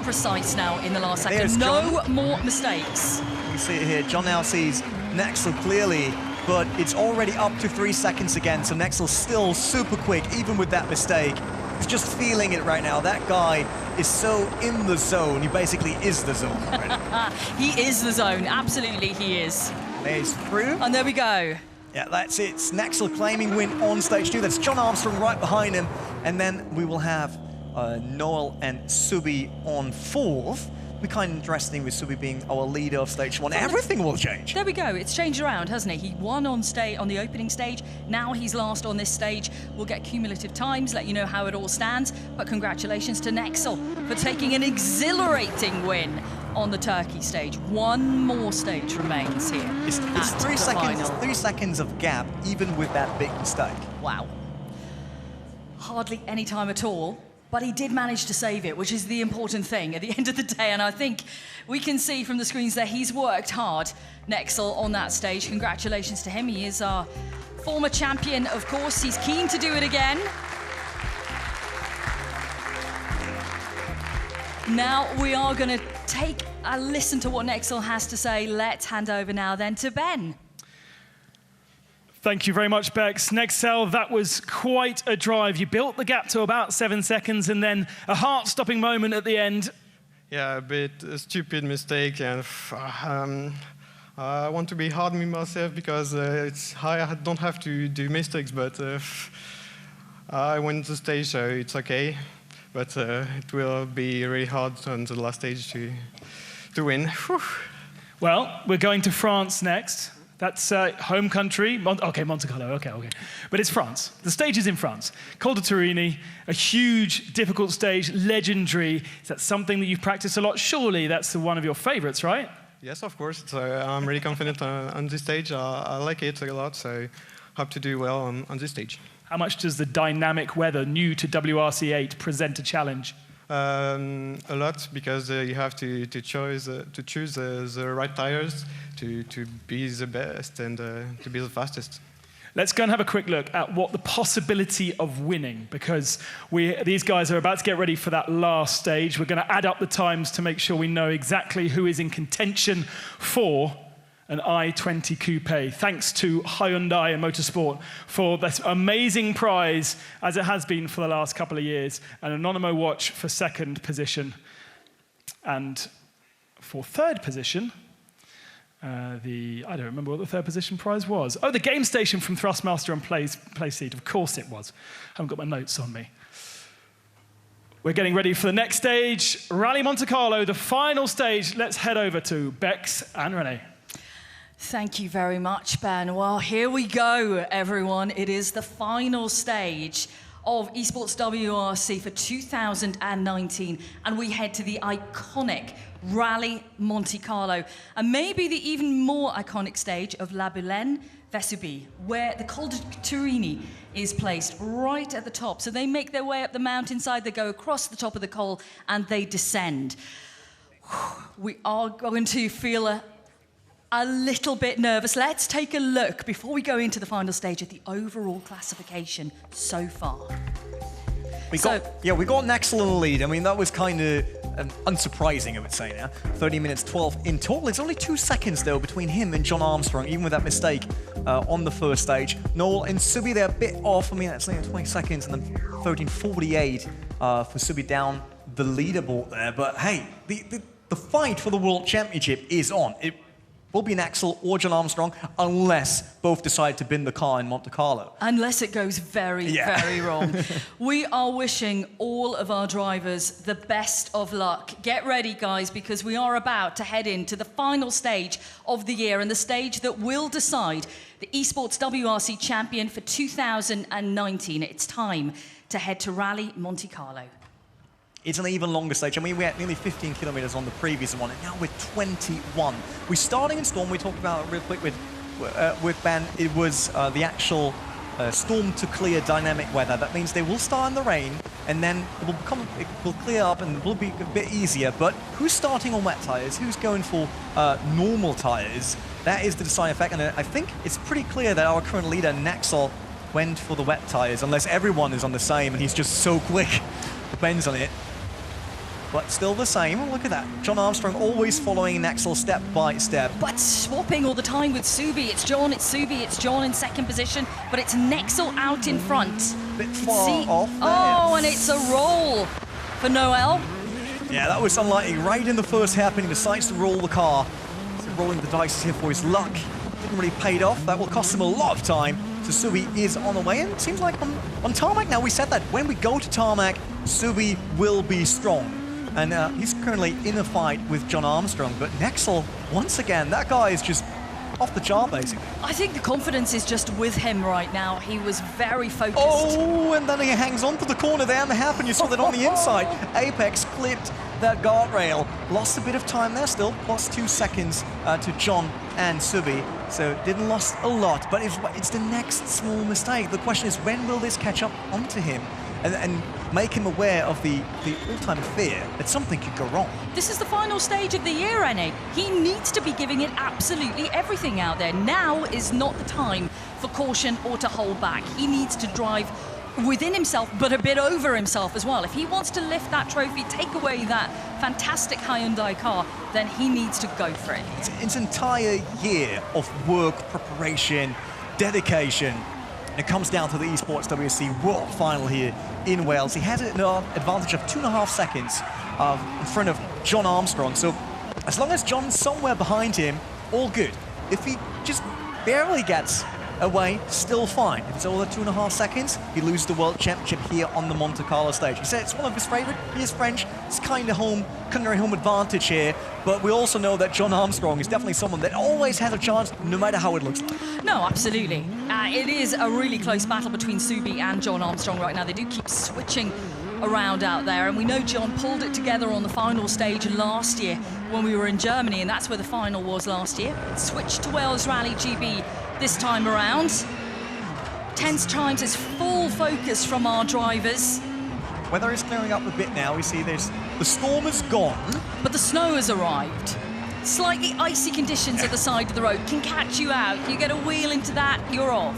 precise now in the last second. No more mistakes. We see it here. Jon now sees Nexel clearly, but it's already up to 3 seconds again, so Nexel's still super quick, even with that mistake. He's just feeling it right now. That guy is so in the zone. He basically is the zone already. He is the zone. Absolutely, he is. He's through. And there we go. Yeah, that's it. It's Nexel claiming win on stage 2. That's Jon Armstrong right behind him. And then we will have Noel and Subi on 4th. We're kind of interesting with Subi being our leader of stage 1. Everything will change. There we go. It's changed around, hasn't it? He won on the opening stage. Now he's last on this stage. We'll get cumulative times, let you know how it all stands. But congratulations to Nexel for taking an exhilarating win on the Turkey stage. One more stage remains here. It's 3 seconds. 3 seconds of gap, even with that big mistake. Wow. Hardly any time at all. But he did manage to save it, which is the important thing at the end of the day. And I think we can see from the screens that he's worked hard, Nexel, on that stage. Congratulations to him. He is our former champion, of course. He's keen to do it again. Now we are going to take a listen to what Nexel has to say. Let's hand over now then to Ben. Thank you very much, Bex. Nexel, that was quite a drive. You built the gap to about 7 seconds and then a heart-stopping moment at the end. Yeah, a bit a stupid mistake, and I want to be hard on myself because I don't have to do mistakes, but I went the stage, so it's okay. But it will be really hard on the last stage to win. Whew. Well, we're going to France next. That's home country. Okay, Monte Carlo, okay. But it's France. The stage is in France. Col de Turini, a huge, difficult stage, legendary. Is that something that you've practiced a lot? Surely that's one of your favorites, right? Yes, of course. I'm really confident on this stage. I like it a lot, so hope to do well on this stage. How much does the dynamic weather, new to WRC 8, present a challenge? A lot, because you have to choose the right tires to be the best and to be the fastest. Let's go and have a quick look at what the possibility of winning, because these guys are about to get ready for that last stage. We're going to add up the times to make sure we know exactly who is in contention for an i20 Coupe, thanks to Hyundai and Motorsport for this amazing prize, as it has been for the last couple of years, an Anonimo watch for 2nd position. And for 3rd position, I don't remember what the 3rd position prize was. Oh, the game station from Thrustmaster and Playseat. Of course it was. I haven't got my notes on me. We're getting ready for the next stage, Rally Monte Carlo, the final stage. Let's head over to Bex and Renee. Thank you very much, Ben. Well, here we go, everyone. It is the final stage of Esports WRC for 2019, and we head to the iconic Rally Monte Carlo, and maybe the even more iconic stage of La Boulogne-Vesubie, where the Col de Turini is placed right at the top. So they make their way up the mountainside, they go across the top of the col, and they descend. We are going to feel a little bit nervous. Let's take a look before we go into the final stage at the overall classification so far. We got Nexel in the lead. I mean, that was kind of unsurprising, I would say now. 30 minutes 12 in total. It's only 2 seconds, though, between him and Jon Armstrong, even with that mistake on the first stage. Noel and Subi, they're a bit off. I mean, that's only 20 seconds, and then 13:48 for Subi down the leaderboard there. But hey, the fight for the World Championship is on. It will be Nexel or Jon Armstrong, unless both decide to bin the car in Monte Carlo. Unless it goes very wrong. We are wishing all of our drivers the best of luck. Get ready, guys, because we are about to head into the final stage of the year, and the stage that will decide the Esports WRC champion for 2019. It's time to head to Rally Monte Carlo. It's an even longer stage. I mean, we had nearly 15 kilometers on the previous one, and now we're 21. We're starting in Storm. We talked about it real quick with Ben. It was the actual storm to clear dynamic weather. That means they will start in the rain, and then it will clear up and it will be a bit easier. But who's starting on wet tires? Who's going for normal tires? That is the deciding effect, and I think it's pretty clear that our current leader, Naxel, went for the wet tires, unless everyone is on the same and he's just so quick. Depends on it. But still the same. Look at that. Jon Armstrong always following Naxel step by step. But swapping all the time with Subi. It's Jon, it's Subi, it's Jon in second position, but it's Naxel out in front. Bit far off there. Oh, and it's a roll for Noel. Yeah, that was unlikely. Right in the first hairpin, he decides to roll the car. So rolling the dice here for his luck. Didn't really paid off. That will cost him a lot of time. So Subi is on the way, and it seems like on tarmac now, we said that when we go to tarmac, Subi will be strong. And he's currently in a fight with Jon Armstrong, but Naxel, once again, that guy is just off the chart, basically. I think the confidence is just with him right now. He was very focused. Oh, and then he hangs on to the corner there and the hairpin. You saw that on the inside. Apex clipped that guardrail. Lost a bit of time there still, plus 2 seconds to Jon and Subi. So didn't lost a lot, but it's the next small mistake. The question is, when will this catch up onto him? And make him aware of the all-time fear that something could go wrong. This is the final stage of the year, Enne. He needs to be giving it absolutely everything out there. Now is not the time for caution or to hold back. He needs to drive within himself, but a bit over himself as well. If he wants to lift that trophy, take away that fantastic Hyundai car, then he needs to go for it. It's an entire year of work, preparation, dedication. It comes down to the Esports WRC World Final here in Wales. He has an advantage of 2.5 seconds in front of Jon Armstrong. So as long as Jon's somewhere behind him, all good. If he just barely gets away, still fine. If it's over 2.5 seconds, he loses the World Championship here on the Monte Carlo stage. He said it's one of his favorite. He is French. It's kind of country home advantage here. But we also know that Jon Armstrong is definitely someone that always has a chance, no matter how it looks like. No, absolutely. It is a really close battle between Subi and Jon Armstrong right now. They do keep switching around out there, and we know Jon pulled it together on the final stage last year when we were in Germany, and that's where the final was last year. Switched to Wales Rally GB this time around. Tense times, it's full focus from our drivers. Weather is clearing up a bit now. We see the storm is gone. But the snow has arrived. Slightly icy conditions at the side of the road can catch you out. You get a wheel into that, you're off.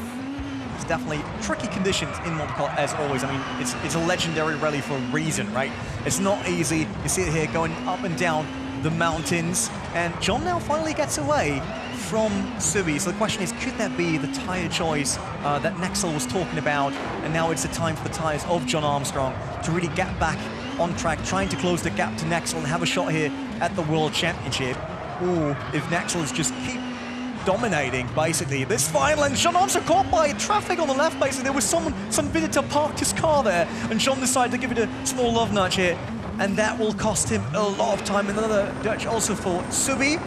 It's definitely tricky conditions in Monte Carlo, as always. I mean, it's a legendary rally for a reason, right? It's not easy. You see it here going up and down the mountains. And Jon now finally gets away from Subi. So the question is, could that be the tyre choice that Naxel was talking about? And now it's the time for the tyres of Jon Armstrong to really get back on track, trying to close the gap to Naxel and have a shot here at the World Championship. Or if Naxel is just keep dominating, basically, this final, and Jon Armstrong caught by traffic on the left, basically. There was some visitor parked his car there, and Jon decided to give it a small love nudge here, and that will cost him a lot of time. Another Dutch also for Subi.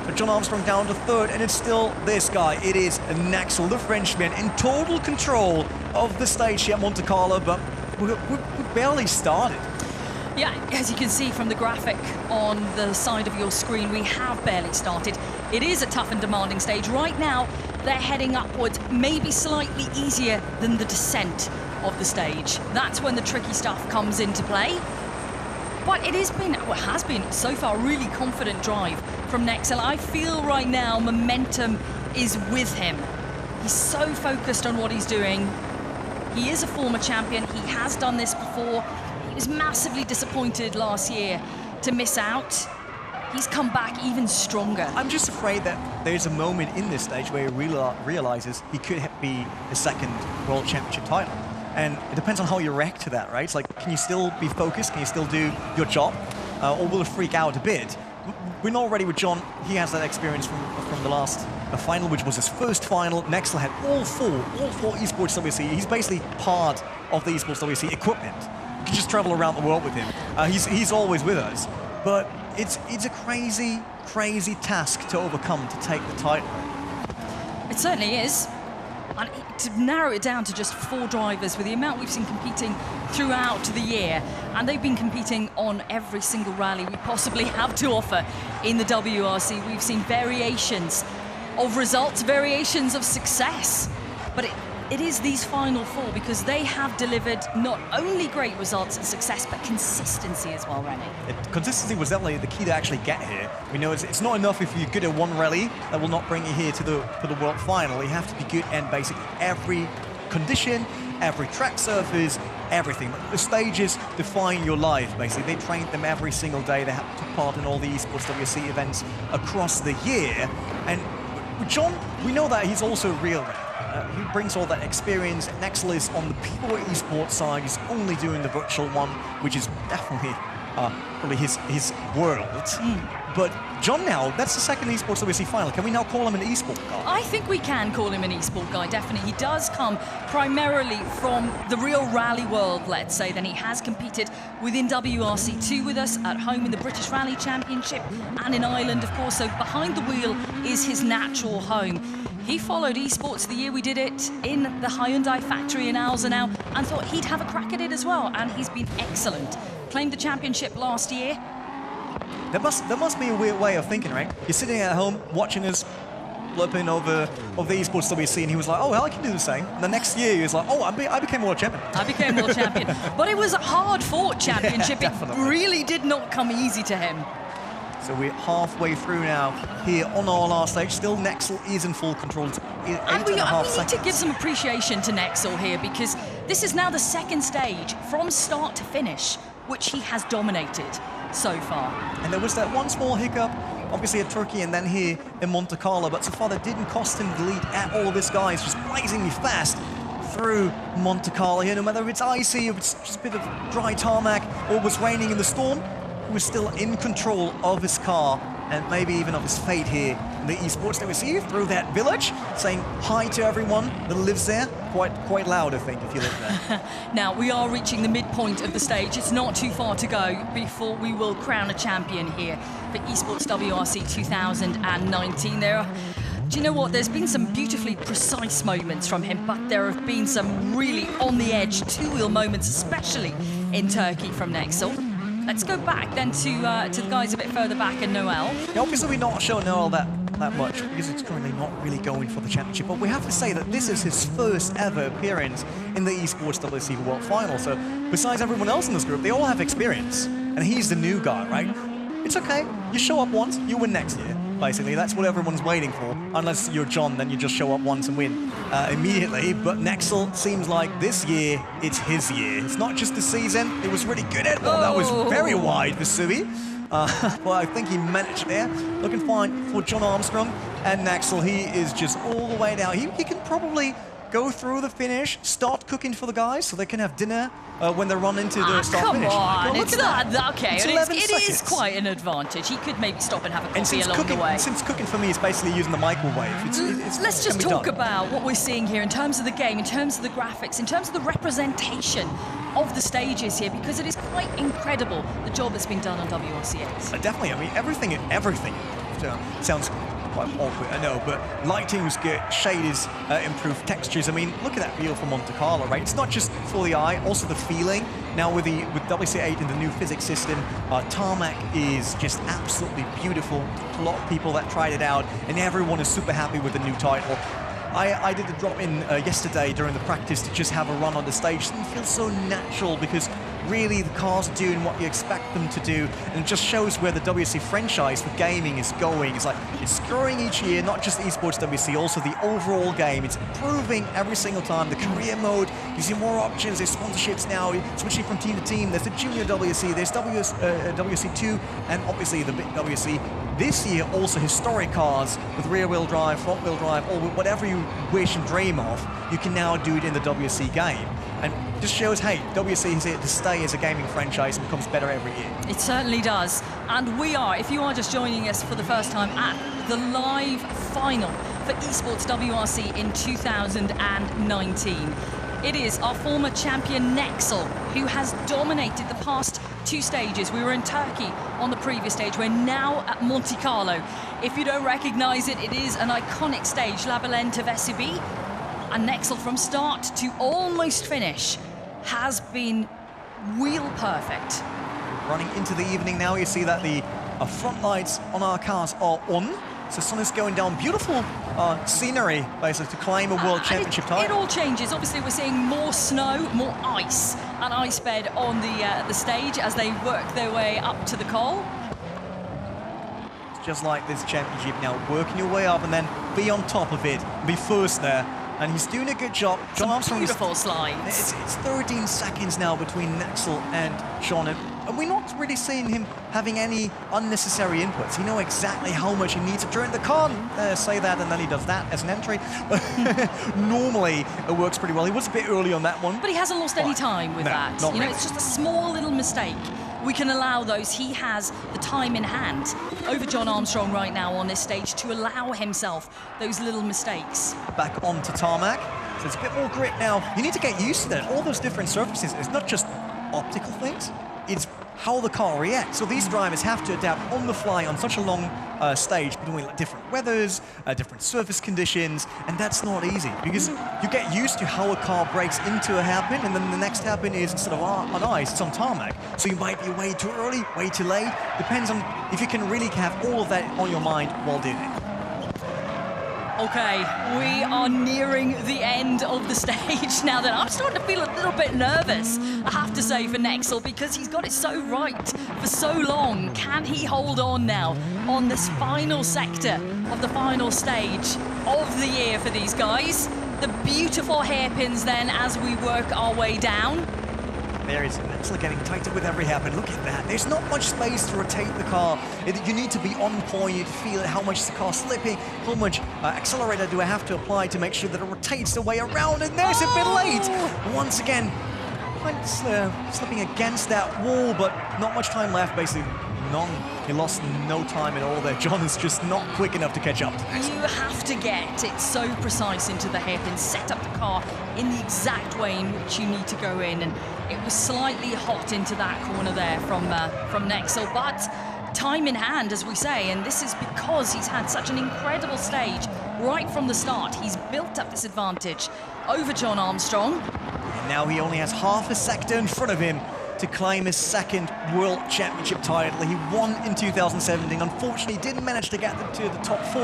So Jon Armstrong down to third, and it's still this guy. It is Naxel, the Frenchman, in total control of the stage here at Monte Carlo, but we barely started. Yeah, as you can see from the graphic on the side of your screen, we have barely started. It is a tough and demanding stage. Right now, they're heading upwards, maybe slightly easier than the descent of the stage. That's when the tricky stuff comes into play. But it has been so far a really confident drive from Naxel. I feel right now momentum is with him. He's so focused on what he's doing. He is a former champion. He has done this before. He was massively disappointed last year to miss out. He's come back even stronger. I'm just afraid that there's a moment in this stage where he realizes he could be his second World Championship title. And it depends on how you react to that, right? It's like, can you still be focused? Can you still do your job? Or will it freak out a bit? We're not ready with Jon. He has that experience from the last final, which was his first final. Naxel had all four Esports WRC. He's basically part of the Esports WRC equipment. You can just travel around the world with him. He's always with us. But it's a crazy task to overcome to take the title. It certainly is. And to narrow it down to just 4 drivers, with the amount we've seen competing throughout the year, and they've been competing on every single rally we possibly have to offer in the WRC. We've seen variations of results, variations of success, but it is these final 4 because they have delivered not only great results and success, but consistency as well, Rennie. Consistency was definitely the key to actually get here. We know it's not enough if you're good at one rally. That will not bring you here to the World Final. You have to be good in basically every condition, every track surface, everything. The stages define your life, basically. They trained them every single day. They have to take part in all the Esports WRC events across the year. And Jon, we know that he's also real. He brings all that experience. Nexel is on the pure esports side. He's only doing the virtual one, which is definitely probably his world. But Jon now, that's the second Esports WRC final. Can we now call him an esport guy? I think we can call him an esport guy, definitely. He does come primarily from the real rally world, let's say. Then he has competed within WRC2 with us, at home in the British Rally Championship, and in Ireland, of course. So behind the wheel is his natural home. He followed esports the year we did it in the Hyundai factory in Alzenau and thought he'd have a crack at it as well, and he's been excellent. Claimed the championship last year. There must be a weird way of thinking, right? You're sitting at home watching us flipping over the esports WRC, and he was like, oh, well, I can do the same. And the next year, he was like, oh, I became world champion. I became world champion. But it was a hard-fought championship. Yeah, it really did not come easy to him. So we're halfway through now here on our last stage. Still, Nexel is in full control. And we need to give some appreciation to Nexel here, because this is now the second stage from start to finish, which he has dominated so far. And there was that one small hiccup, obviously at Turkey and then here in Monte Carlo, but so far that didn't cost him the lead at all. This guy is just blazingly fast through Monte Carlo here, no matter if it's icy, if it's just a bit of dry tarmac, or it was raining in the storm. He was still in control of his car and maybe even of his fate here in the esports that we see through that village, saying hi to everyone that lives there. Quite loud, I think, if you live there. Now, we are reaching the midpoint of the stage. It's not too far to go before we will crown a champion here for Esports WRC 2019. Do you know what? There's been some beautifully precise moments from him, but there have been some really on-the-edge two-wheel moments, especially in Turkey from Nexel. Let's go back then to the guys a bit further back and Noel. Yeah, obviously we're not showing Noel that much because it's currently not really going for the championship, but we have to say that this is his first ever appearance in the Esports WRC World Final. So besides everyone else in this group, they all have experience, and he's the new guy, right? It's okay. You show up once, you win next year. Basically, that's what everyone's waiting for. Unless you're Jon, then you just show up once and win immediately. But Nexel seems like this year, it's his year. It's not just the season. It was really good at it. That was very wide for Sui. Well, I think he managed there. Looking fine for Jon Armstrong. And Nexel, he is just all the way down. He can probably go through the finish, start cooking for the guys so they can have dinner when they run into the start-finish. Come on, it's not, okay, it is quite an advantage. He could maybe stop and have a coffee along the way. Since cooking for me is basically using the microwave, let's just talk about what we're seeing here in terms of the game, in terms of the graphics, in terms of the representation of the stages here, because it is quite incredible the job that's been done on WRC8. Definitely, I mean, everything sounds quite awkward, I know, but lighting was good, shade is improved, textures. I mean, look at that view from Monte Carlo, right? It's not just for the eye, also the feeling. Now with WRC8 and the new physics system, tarmac is just absolutely beautiful. A lot of people that tried it out, and everyone is super happy with the new title. I did the drop-in yesterday during the practice to just have a run on the stage, and it feels so natural because really the cars are doing what you expect them to do, and it just shows where the WRC franchise for gaming is going. It's like it's growing each year, not just Esports WRC, also the overall game. It's improving every single time. The career mode, you see more options, there's sponsorships now, switching from team to team. There's the Junior WRC, there's WRC2, and obviously the big WRC. This year also historic cars with rear-wheel drive, front-wheel drive, or whatever you wish and dream of, you can now do it in the WRC game. And just shows, hey, WRC is here to stay as a gaming franchise and becomes better every year. It certainly does. And we are, if you are just joining us for the first time, at the live final for Esports WRC in 2019. It is our former champion Nexel who has dominated the past two stages. We were in Turkey on the previous stage. We're now at Monte Carlo. If you don't recognize it, it is an iconic stage, La Bellente Vesibi. And Nexel, from start to almost finish, has been wheel perfect. Running into the evening now, you see that the front lights on our cars are on. So sun is going down. Beautiful scenery, basically, to climb a World Championship title. It all changes. Obviously, we're seeing more snow, more ice, and ice bed on the stage as they work their way up to the col. It's just like this championship now, working your way up and then be on top of it, be first there. And he's doing a good job. Jon Armstrong beautiful slides. It's 13 seconds now between Nexel and Jon. And we're not really seeing him having any unnecessary inputs. He knows exactly how much he needs to turn the car. Say that, and then he does that as an entry. Normally, it works pretty well. He was a bit early on that one. But he hasn't lost any time with that. Not really. It's just a small little mistake. We can allow those. He has the time in hand over Jon Armstrong right now on this stage to allow himself those little mistakes. Back onto tarmac. So it's a bit more grit now. You need to get used to that. All those different surfaces. It's not just optical things. It's how the car reacts. So these drivers have to adapt on the fly on such a long stage between different weathers, different surface conditions, and that's not easy because you get used to how a car breaks into a hairpin, and then the next hairpin is instead of on ice, it's on tarmac. So you might be way too early, way too late. Depends on if you can really have all of that on your mind while doing it. Okay, we are nearing the end of the stage now. Then I'm starting to feel a little bit nervous, I have to say, for Nexel, because he's got it so right for so long. Can he hold on now on this final sector of the final stage of the year for these guys? The beautiful hairpins then as we work our way down. There is Nexel getting tighter with every hairpin. Look at that. There's not much space to rotate the car. You need to be on point. You need to feel it, how much is the car slipping, how much accelerator do I have to apply to make sure that it rotates the way around, and there's a bit late. Once again, slipping against that wall, but not much time left, basically. None. He lost no time at all there. Jon is just not quick enough to catch up. You have to get it so precise into the hairpin, set up the car in the exact way in which you need to go in, and it was slightly hot into that corner there from Nexel, but time in hand, as we say, and this is because he's had such an incredible stage right from the start. He's built up this advantage over Jon Armstrong. And now he only has half a sector in front of him to claim his second World Championship title. He won in 2017. Unfortunately, didn't manage to get to the top 4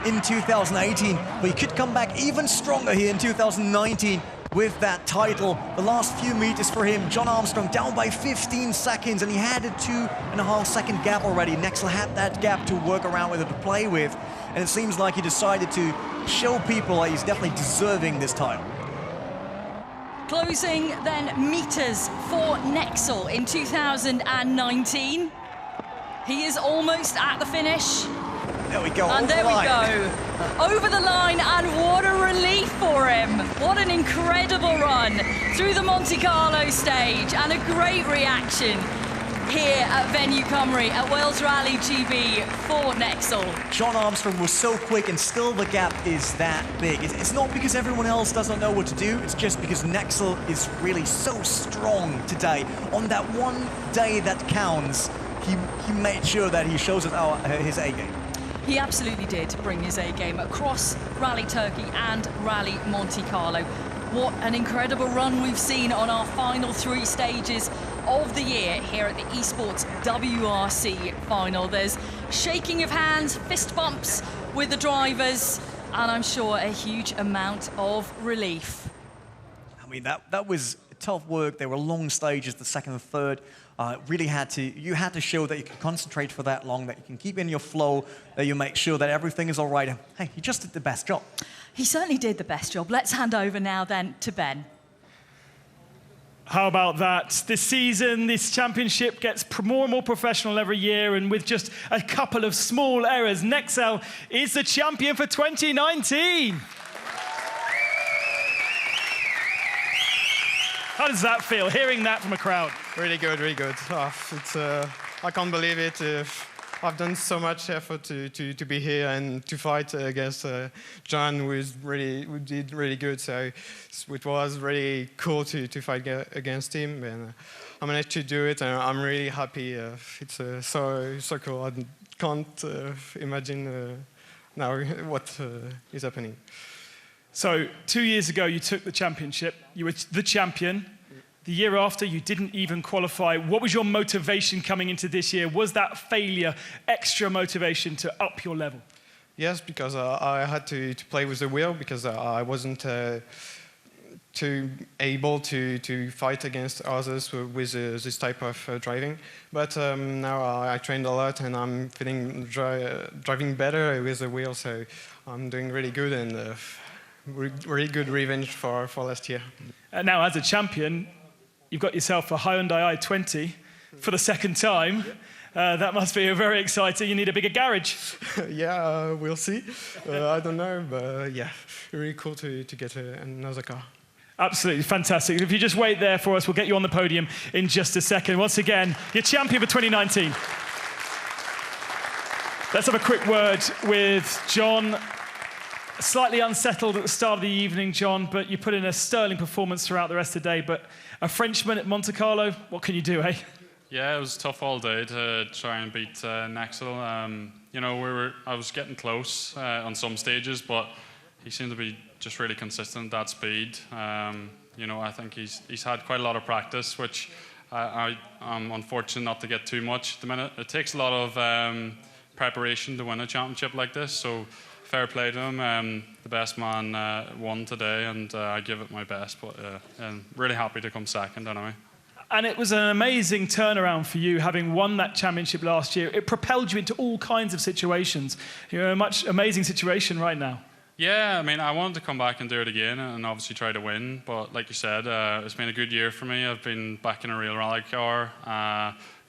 in 2018, but he could come back even stronger here in 2019 with that title. The last few meters for him, Jon Armstrong down by 15 seconds, and he had a 2.5 second gap already. Nexel had that gap to work around with, or to play with, and it seems like he decided to show people that he's definitely deserving this title. Closing then meters for Nexel in 2019. He is almost at the finish. There we go. And there we go. Over the line, and what a relief for him. What an incredible run through the Monte Carlo stage, and a great reaction here at Venue Cymru at Wales Rally GB for Nexel. Jon Armstrong was so quick, and still the gap is that big. It's not because everyone else doesn't know what to do, it's just because Nexel is really so strong today. On that one day that counts, he made sure that he shows us his A game. He absolutely did bring his A game across Rally Turkey and Rally Monte Carlo. What an incredible run we've seen on our final 3 stages of the year here at the Esports WRC final. There's shaking of hands, fist bumps with the drivers, and I'm sure a huge amount of relief. I mean, that was tough work. There were long stages, the second and third. You had to show that you can concentrate for that long, that you can keep in your flow, that you make sure that everything is all right. Hey, he just did the best job. He certainly did the best job. Let's hand over now then to Ben. How about that? This season, this championship gets more and more professional every year, and with just a couple of small errors, Nexel is the champion for 2019. How does that feel, hearing that from a crowd? Really good, really good. I can't believe it. I've done so much effort to be here and to fight against Jon, who did really good. So it was really cool to fight against him, and I managed to do it, and I'm really happy. It's so cool. I can't imagine now what is happening. So 2 years ago, you took the championship. You were the champion. The year after, you didn't even qualify. What was your motivation coming into this year? Was that failure extra motivation to up your level? Yes, because I had to play with the wheel because I wasn't too able to fight against others with this type of driving. But now I trained a lot and I'm feeling driving better with the wheel, so I'm doing really good and really good revenge for last year. Now, as a champion, you've got yourself a Hyundai i20 for the second time. That must be very exciting. You need a bigger garage. Yeah, we'll see. I don't know, but yeah, really cool to get another car. Absolutely fantastic. If you just wait there for us, we'll get you on the podium in just a second. Once again, you're champion for 2019. Let's have a quick word with Jon. Slightly unsettled at the start of the evening, Jon, but you put in a sterling performance throughout the rest of the day. But a Frenchman at Monte Carlo, what can you do, eh? Yeah, it was tough all day to try and beat Nexel. You know, I was getting close on some stages, but he seemed to be just really consistent at that speed. You know, I think he's had quite a lot of practice, which I'm unfortunate not to get too much at the minute. It takes a lot of preparation to win a championship like this, so fair play to him. The best man won today, and I give it my best, but I'm really happy to come second anyway. And it was an amazing turnaround for you, having won that championship last year. It propelled you into all kinds of situations. You're in a much amazing situation right now. Yeah, I mean, I wanted to come back and do it again and obviously try to win. But like you said, it's been a good year for me. I've been back in a real rally car.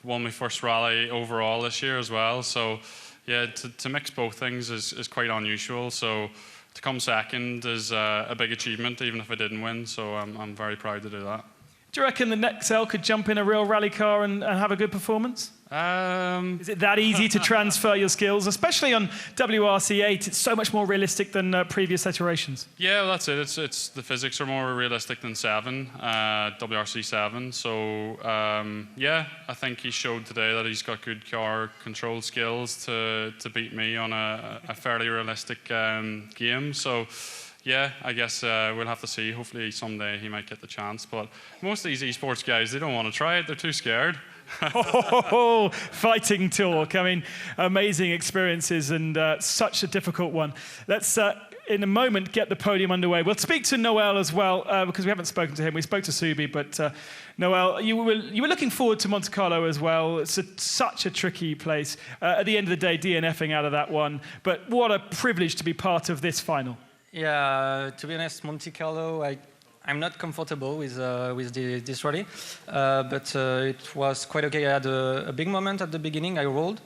Won my first rally overall this year as well. So, yeah, to mix both things is quite unusual. So to come second is a big achievement, even if I didn't win. So I'm very proud to do that. Do you reckon the Nexel could jump in a real rally car and have a good performance? Is it that easy to transfer your skills, especially on WRC 8? It's so much more realistic than previous iterations. Yeah, well, that's it. It's the physics are more realistic than WRC 7. So yeah, I think he showed today that he's got good car control skills to beat me on a fairly realistic game. So. Yeah, I guess we'll have to see. Hopefully someday he might get the chance. But most of these esports guys, they don't want to try it. They're too scared. Fighting talk. I mean, amazing experiences and such a difficult one. Let's, in a moment, get the podium underway. We'll speak to Noel as well, because we haven't spoken to him. We spoke to Subi, but Noel, you were looking forward to Monte Carlo as well. It's such a tricky place. At the end of the day, DNFing out of that one. But what a privilege to be part of this final. Yeah, to be honest, Monte Carlo, I'm not comfortable with this rally, but it was quite okay. I had a big moment at the beginning. I rolled,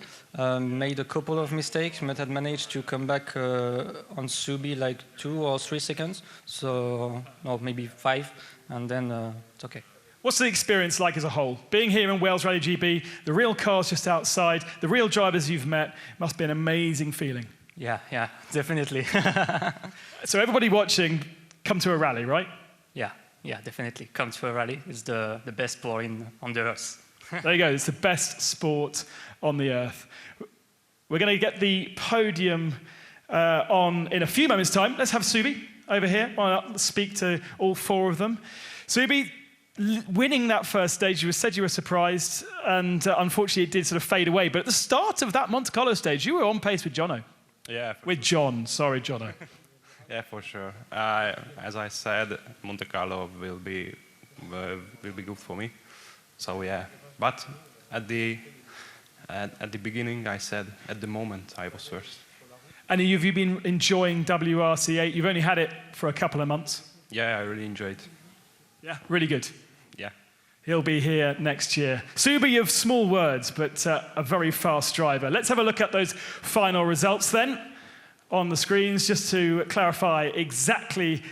made a couple of mistakes, but had managed to come back on Subi like 2 or 3 seconds, so or maybe 5, and then it's okay. What's the experience like as a whole? Being here in Wales Rally GB, the real cars just outside, the real drivers you've met, must be an amazing feeling. Yeah, definitely. So everybody watching, come to a rally, right? Yeah, definitely. Come to a rally. It's the best sport on the earth. There you go. It's the best sport on the earth. We're going to get the podium on in a few moments' time. Let's have Subi over here. I'll speak to all 4 of them. Subi, winning that first stage, you said you were surprised, and unfortunately it did sort of fade away. But at the start of that Monte Carlo stage, you were on pace with Jono. Yeah. With Jon. Sorry, Jono. Yeah, for sure. As I said, Monte Carlo will be good for me. So yeah, but at the beginning, I said at the moment I was first. And have you been enjoying WRC 8? You've only had it for a couple of months. Yeah, I really enjoyed. Yeah, really good. Yeah. He'll be here next year. Subi of small words, but a very fast driver. Let's have a look at those final results then on the screens, just to clarify exactly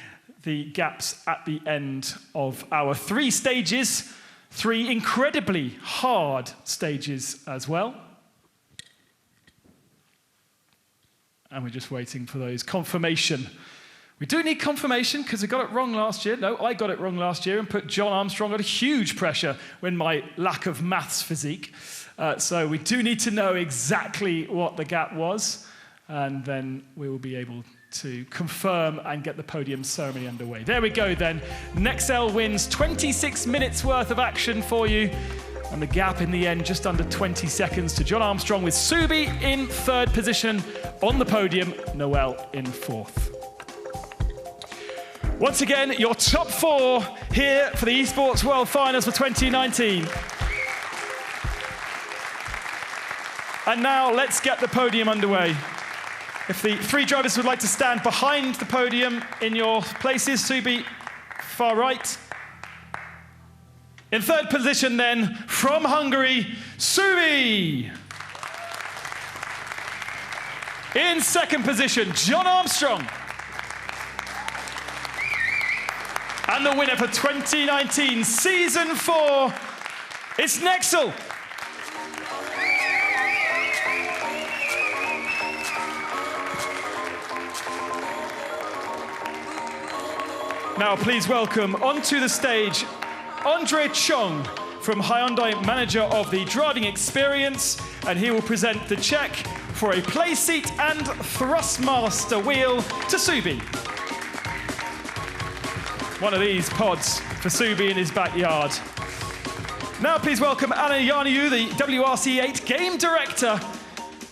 the gaps at the end of our 3 stages, 3 incredibly hard stages as well. And we're just waiting for those confirmation. We do need confirmation because we got it wrong last year. No, I got it wrong last year and put Jon Armstrong under huge pressure with my lack of maths physique. So we do need to know exactly what the gap was, and then we will be able to confirm and get the podium ceremony underway. There we go then. Nexel wins 26 minutes worth of action for you. And the gap in the end, just under 20 seconds to Jon Armstrong, with Subi in third position on the podium, Noel in fourth. Once again, your top four here for the Esports World Finals for 2019. And now let's get the podium underway. If the three drivers would like to stand behind the podium in your places, Subi, far right. In third position then, from Hungary, Subi. In second position, Jon Armstrong. And the winner for 2019 Season 4, it's Nexel. Now please welcome onto the stage Andre Chong from Hyundai, manager of the driving experience, and he will present the check for a play seat and Thrustmaster wheel to Subi. One of these pods for Subi in his backyard. Now please welcome Anna Yarniu, the WRC 8 game director,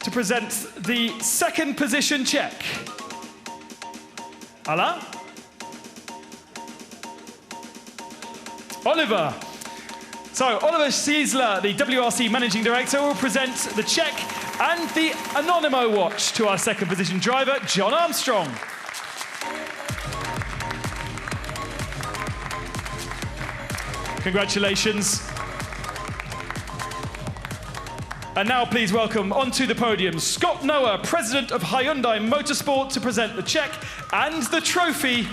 to present the second position check. Alain? Oliver. So Oliver Schiesler, the WRC Managing Director, will present the check and the Anonymo watch to our second position driver, Jon Armstrong. Congratulations. And now please welcome onto the podium Scott Noah, President of Hyundai Motorsport, to present the check and the trophy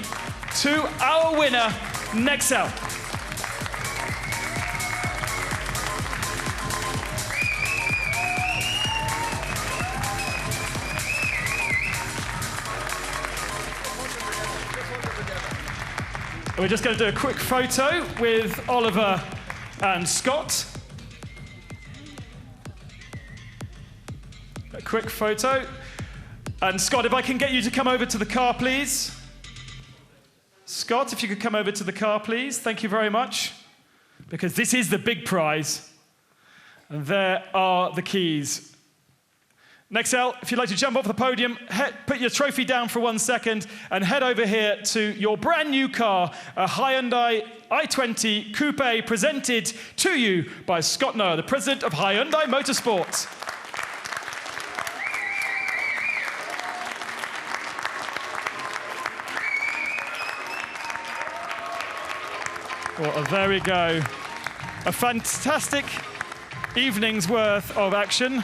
to our winner, Nexel. We're just going to do a quick photo with Oliver and Scott. A quick photo. And Scott, if I can get you to come over to the car, please. Scott, if you could come over to the car, please. Thank you very much. Because this is the big prize. And there are the keys. Nexel, if you'd like to jump off the podium, put your trophy down for 1 second and head over here to your brand new car, a Hyundai i20 Coupe, presented to you by Scott Noah, the President of Hyundai Motorsport. Well, there we go. A fantastic evening's worth of action.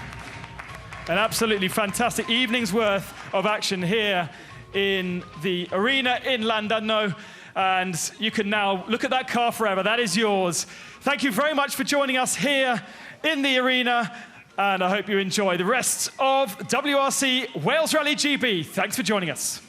An absolutely fantastic evening's worth of action here in the arena in Landano. And you can now look at that car forever. That is yours. Thank you very much for joining us here in the arena. And I hope you enjoy the rest of WRC Wales Rally GB. Thanks for joining us.